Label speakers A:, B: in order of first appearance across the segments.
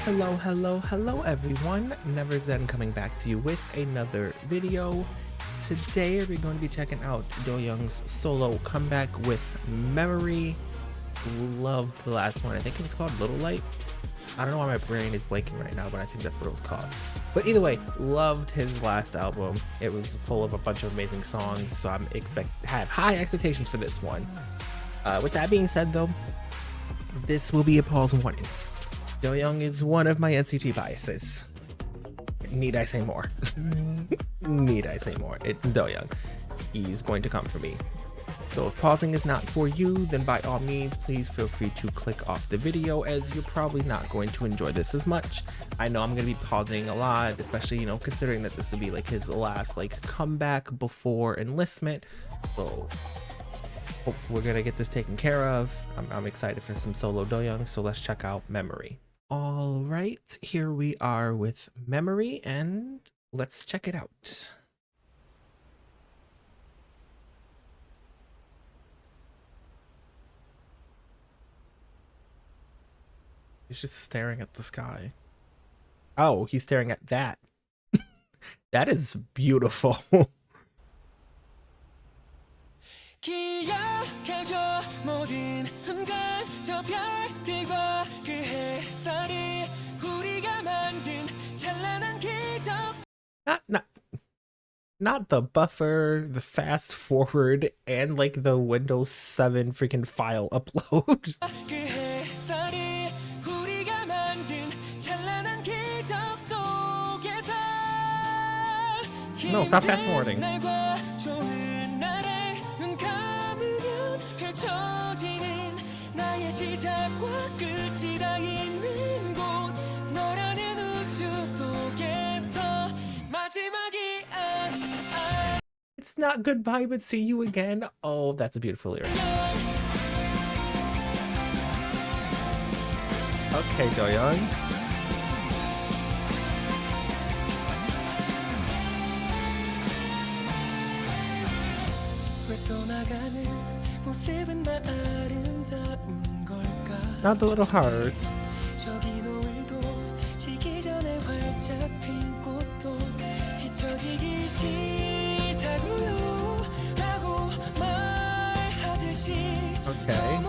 A: Hello everyone. Never Zen coming back to you with another video. Today we're going to be checking out Doyoung's solo comeback with Memory. Loved the last one. I think it was called Little Light. I don't know why my brain is blanking right now, but I think that's what it was called. But either way, loved his last album. It was full of a bunch of amazing songs, so have high expectations for this one. With that being said though, this will be a pause warning. Doyoung is one of my NCT biases. Need I say more? Need I say more? It's Doyoung. He's going to come for me. So if pausing is not for you, then by all means, please feel free to click off the video, as you're probably not going to enjoy this as much. I know I'm going to be pausing a lot, especially, considering that this will be like his last comeback before enlistment. So hopefully we're going to get this taken care of. I'm excited for some solo Doyoung, so let's check out Memory. All right, here we are with Memory, and let's check it out. He's just staring at the sky. Oh, he's staring at that. That is beautiful. Not the buffer, the fast forward, and the Windows 7 freaking file upload. No, stop fast forwarding. It's not goodbye, but see you again. Oh, that's a beautiful lyric. Okay, Doyoung. Not the little heart. Okay.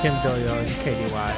A: Kim Doyoung, KDY.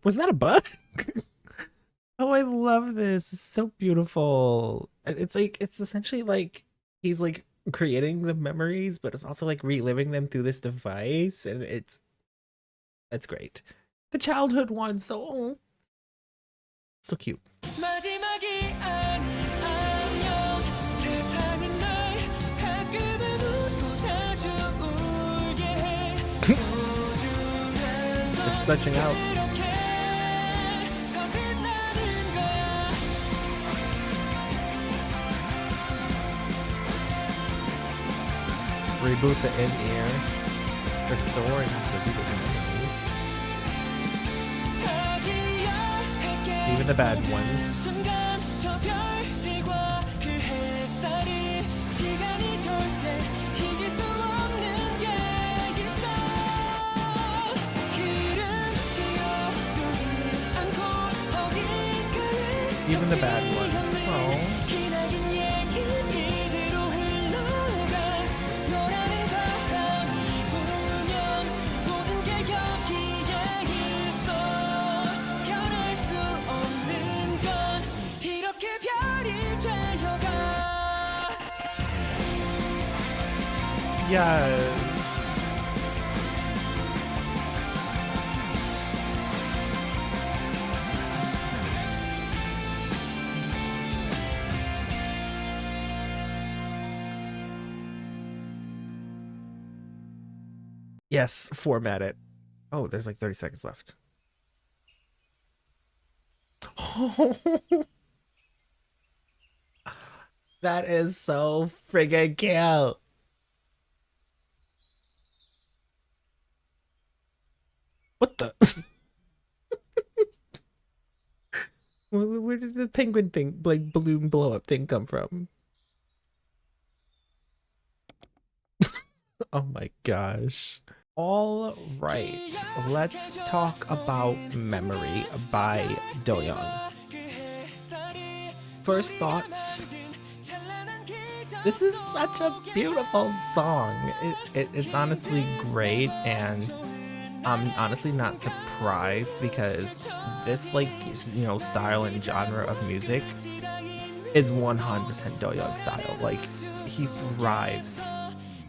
A: Was that a bug? Oh, I love this. It's so beautiful. It's essentially he's creating the memories, but it's also reliving them through this device, and it's great. The childhood one, so cute. It's stretching out. Reboot the in-ear. Restore and delete memories. Even the bad ones. Even the bad ones. So yes. Yes, format it. Oh, there's like 30 seconds left. That is so friggin' cute. What the? Where did the penguin thing, like balloon blow up thing, come from? Oh my gosh. All right, let's talk about Memory by Doyoung. First thoughts. This is such a beautiful song. It's honestly great, and I'm honestly not surprised because this, like, you know, style and genre of music is 100% Doyoung style. Like, he thrives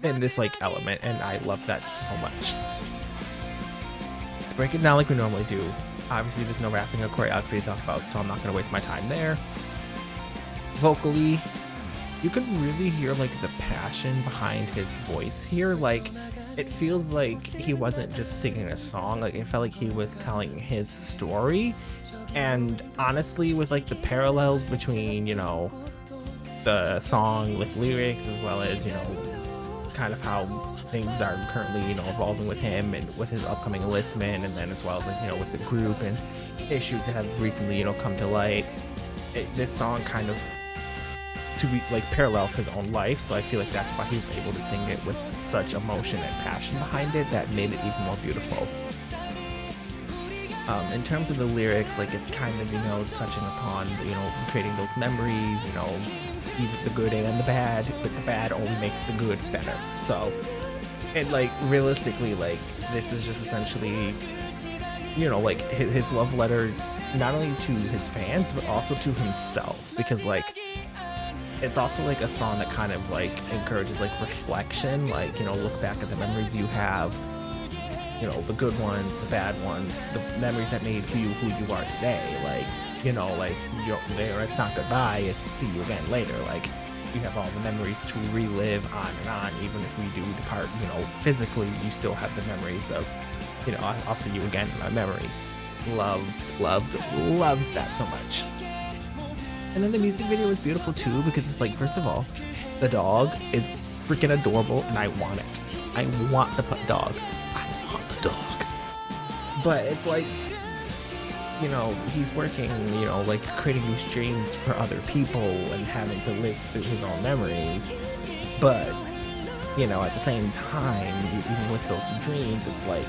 A: in this like element, and I love that so much. Let's break it down like we normally do. Obviously, there's no rapping or choreography to talk about, so I'm not gonna waste my time there. Vocally, you can really hear like the passion behind his voice here. Like, it feels like he wasn't just singing a song, like it felt like he was telling his story. And honestly, with like the parallels between, you know, the song like lyrics as well as, you know, kind of how things are currently, you know, evolving with him and with his upcoming enlistment, and then as well as like, you know, with the group and issues that have recently, you know, come to light. This song kind of to be like parallels his own life, so I feel like that's why he was able to sing it with such emotion and passion behind it that made it even more beautiful. In terms of the lyrics, like it's kind of, you know, touching upon, you know, creating those memories, you know, even the good and the bad, but the bad only makes the good better. So, and like realistically, like this is just essentially, you know, like his love letter, not only to his fans, but also to himself, because like it's also like a song that kind of like encourages like reflection, like, you know, look back at the memories you have, you know, the good ones, the bad ones, the memories that made you who you are today. Like, you know, like you're there, it's not goodbye, it's see you again later. Like, you have all the memories to relive on and on. Even if we do depart, you know, physically, you still have the memories of, you know, I'll see you again in my memories. Loved that so much. And then the music video is beautiful too, because it's like, first of all, the dog is freaking adorable and I want it. I want the dog. I want the dog. But it's like, you know, he's working, you know, like creating these dreams for other people and having to live through his own memories. But, you know, at the same time, even with those dreams, it's like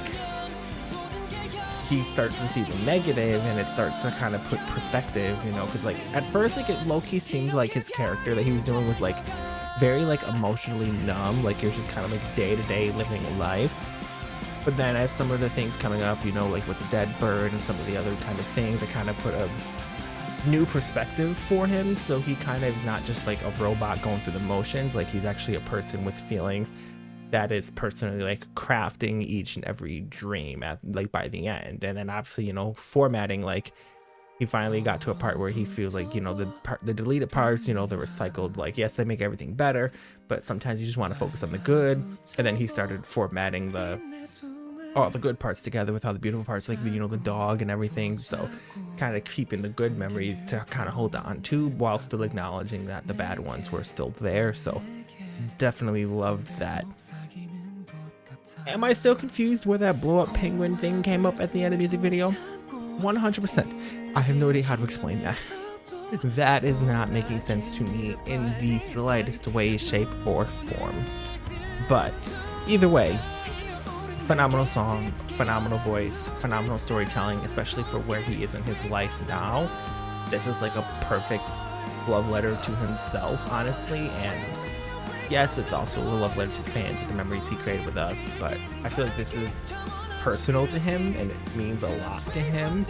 A: he starts to see the negative, and it starts to kind of put perspective, you know, because like at first, like it low-key seemed like his character that he was doing was like very like emotionally numb, like it was just kind of like day-to-day living life. But then as some of the things coming up, you know, like with the dead bird and some of the other kind of things, it kind of put a new perspective for him. So he kind of is not just like a robot going through the motions, like he's actually a person with feelings that is personally like crafting each and every dream at like by the end. And then obviously, you know, formatting, like he finally got to a part where he feels like, you know, the deleted parts, you know, the recycled, like yes, they make everything better, but sometimes you just want to focus on the good. And then he started formatting all the good parts together with all the beautiful parts, like, you know, the dog and everything. So kind of keeping the good memories to kind of hold on to while still acknowledging that the bad ones were still there. So definitely loved that. Am I still confused where that blow up penguin thing came up at the end of the music video? 100%. I have no idea how to explain that. That is not making sense to me in the slightest way, shape, or form. But either way, phenomenal song, phenomenal voice, phenomenal storytelling, especially for where he is in his life now. This is like a perfect love letter to himself, honestly, and yes, it's also a love letter to the fans with the memories he created with us, but I feel like this is personal to him and it means a lot to him,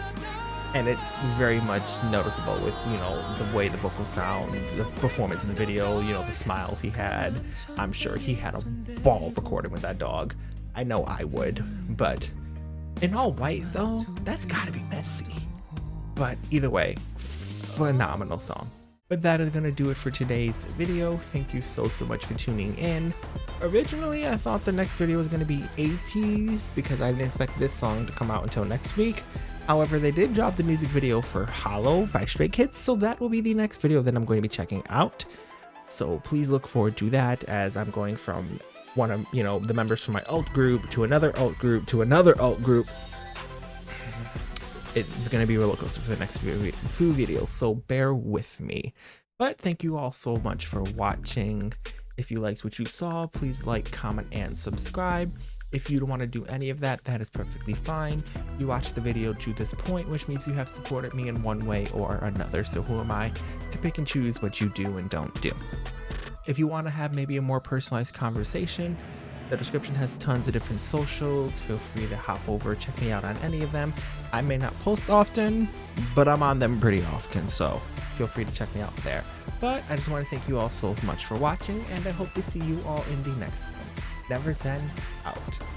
A: and it's very much noticeable with, you know, the way the vocals sound, the performance in the video, you know, the smiles he had. I'm sure he had a ball recording with that dog. I know I would, but in all white though, that's gotta be messy. But either way, phenomenal song. But that is going to do it for today's video. Thank you so much for tuning in. Originally, I thought the next video was going to be 80s because I didn't expect this song to come out until next week. However, they did drop the music video for Hollow by Stray Kids, so that will be the next video that I'm going to be checking out. So please look forward to that, as I'm going from one of, the members from my alt group to another alt group to another alt group. It's going to be a roller coaster for the next few videos, so bear with me. But thank you all so much for watching. If you liked what you saw, please like, comment, and subscribe. If you don't want to do any of that, that is perfectly fine. You watched the video to this point, which means you have supported me in one way or another. So who am I to pick and choose what you do and don't do? If you want to have maybe a more personalized conversation, the description has tons of different socials. Feel free to hop over, check me out on any of them. I may not post often, but I'm on them pretty often, so feel free to check me out there. But I just want to thank you all so much for watching, and I hope to see you all in the next one. Never Zen out.